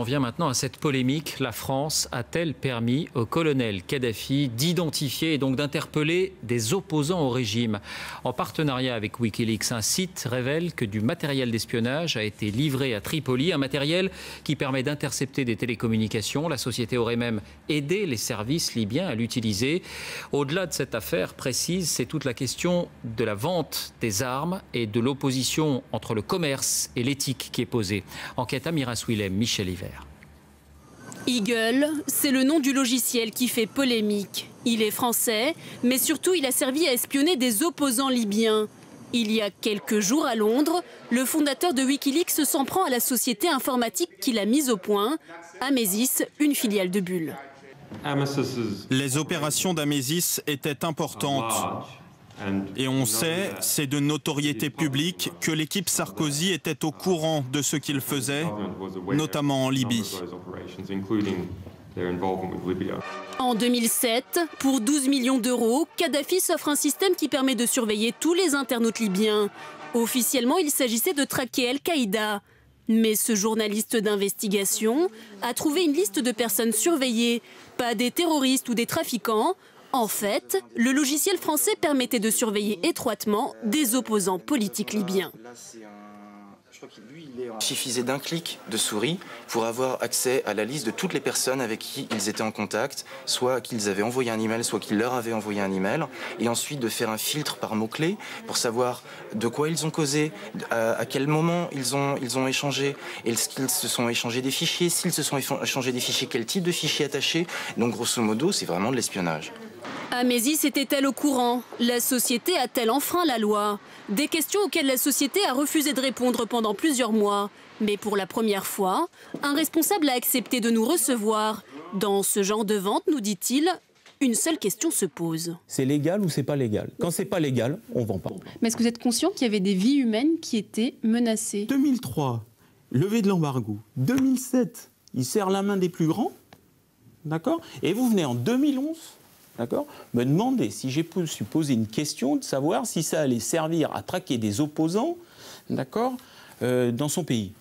On vient maintenant à cette polémique. La France a-t-elle permis au colonel Kadhafi d'identifier et donc d'interpeller des opposants au régime? En partenariat avec Wikileaks, un site révèle que du matériel d'espionnage a été livré à Tripoli, un matériel qui permet d'intercepter des télécommunications. La société aurait même aidé les services libyens à l'utiliser. Au-delà de cette affaire précise, c'est toute la question de la vente des armes et de l'opposition entre le commerce et l'éthique qui est posée. Enquête Amiras Willem, Michel Hiver. Eagle, c'est le nom du logiciel qui fait polémique. Il est français, mais surtout il a servi à espionner des opposants libyens. Il y a quelques jours à Londres, le fondateur de Wikileaks s'en prend à la société informatique qu'il a mise au point, Amesis, une filiale de Bull. Les opérations d'Amesis étaient importantes. Et on sait, c'est de notoriété publique, que l'équipe Sarkozy était au courant de ce qu'il faisait, notamment en Libye. En 2007, pour 12 millions d'euros, Kadhafi s'offre un système qui permet de surveiller tous les internautes libyens. Officiellement, il s'agissait de traquer Al-Qaïda. Mais ce journaliste d'investigation a trouvé une liste de personnes surveillées, pas des terroristes ou des trafiquants. En fait, le logiciel français permettait de surveiller étroitement des opposants politiques libyens. Il suffisait d'un clic de souris pour avoir accès à la liste de toutes les personnes avec qui ils étaient en contact, soit qu'ils avaient envoyé un email, soit qu'ils leur avaient envoyé un email, et ensuite de faire un filtre par mots-clés pour savoir de quoi ils ont causé, à quel moment ils ont échangé, est-ce qu'ils se sont échangés des fichiers, s'ils se sont échangés des fichiers, quel type de fichiers attachés. Donc grosso modo, c'est vraiment de l'espionnage. Amesis était-elle au courant? La société a-t-elle enfreint la loi? Des questions auxquelles la société a refusé de répondre pendant plusieurs mois. Mais pour la première fois, un responsable a accepté de nous recevoir. Dans ce genre de vente, nous dit-il, une seule question se pose. C'est légal ou c'est pas légal? Quand c'est pas légal, on vend pas. Mais est-ce que vous êtes conscient qu'il y avait des vies humaines qui étaient menacées? 2003, levée de l'embargo. 2007, il serre la main des plus grands. D'accord? Et vous venez en 2011. D'accord, me demander si j'ai pu poser une question de savoir si ça allait servir à traquer des opposants, d'accord, dans son pays.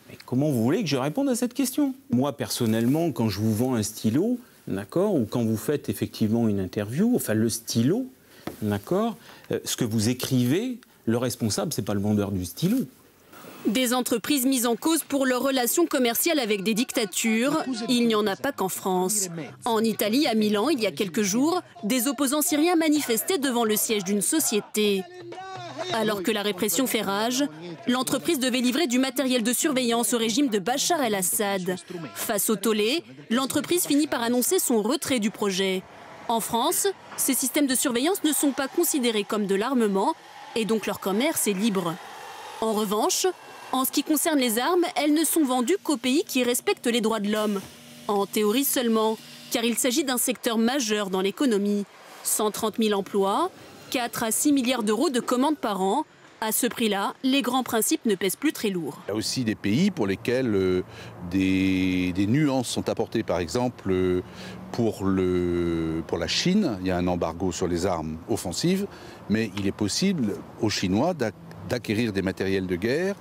Mais comment vous voulez que je réponde à cette question? Moi, personnellement, quand je vous vends un stylo, d'accord, ou quand vous faites effectivement une interview, enfin le stylo, d'accord, ce que vous écrivez, le responsable, c'est pas le vendeur du stylo. Des entreprises mises en cause pour leurs relations commerciales avec des dictatures, il n'y en a pas qu'en France. En Italie, à Milan, il y a quelques jours, des opposants syriens manifestaient devant le siège d'une société. Alors que la répression fait rage, l'entreprise devait livrer du matériel de surveillance au régime de Bachar el-Assad. Face au tollé, l'entreprise finit par annoncer son retrait du projet. En France, ces systèmes de surveillance ne sont pas considérés comme de l'armement et donc leur commerce est libre. En revanche, en ce qui concerne les armes, elles ne sont vendues qu'aux pays qui respectent les droits de l'homme. En théorie seulement, car il s'agit d'un secteur majeur dans l'économie. 130 000 emplois, 4 à 6 milliards d'euros de commandes par an. À ce prix-là, les grands principes ne pèsent plus très lourd. Il y a aussi des pays pour lesquels des nuances sont apportées. Par exemple, pour la Chine, il y a un embargo sur les armes offensives, mais il est possible aux Chinois d'acquérir des matériels de guerre,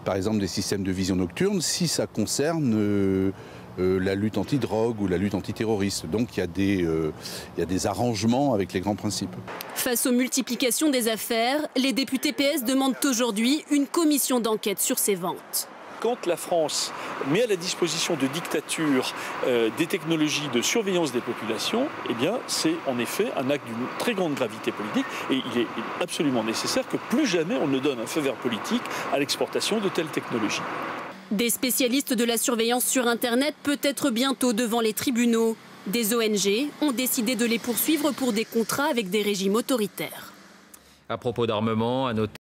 par exemple des systèmes de vision nocturne, si ça concerne la lutte anti-drogue ou la lutte antiterroriste. Donc il y a des arrangements avec les grands principes. Face aux multiplications des affaires, les députés PS demandent aujourd'hui une commission d'enquête sur ces ventes. Quand la France met à la disposition de dictatures des technologies de surveillance des populations, eh bien, c'est en effet un acte d'une très grande gravité politique et il est absolument nécessaire que plus jamais on ne donne un feu vert politique à l'exportation de telles technologies. Des spécialistes de la surveillance sur Internet peut-être bientôt devant les tribunaux. Des ONG ont décidé de les poursuivre pour des contrats avec des régimes autoritaires. À propos d'armement, à noter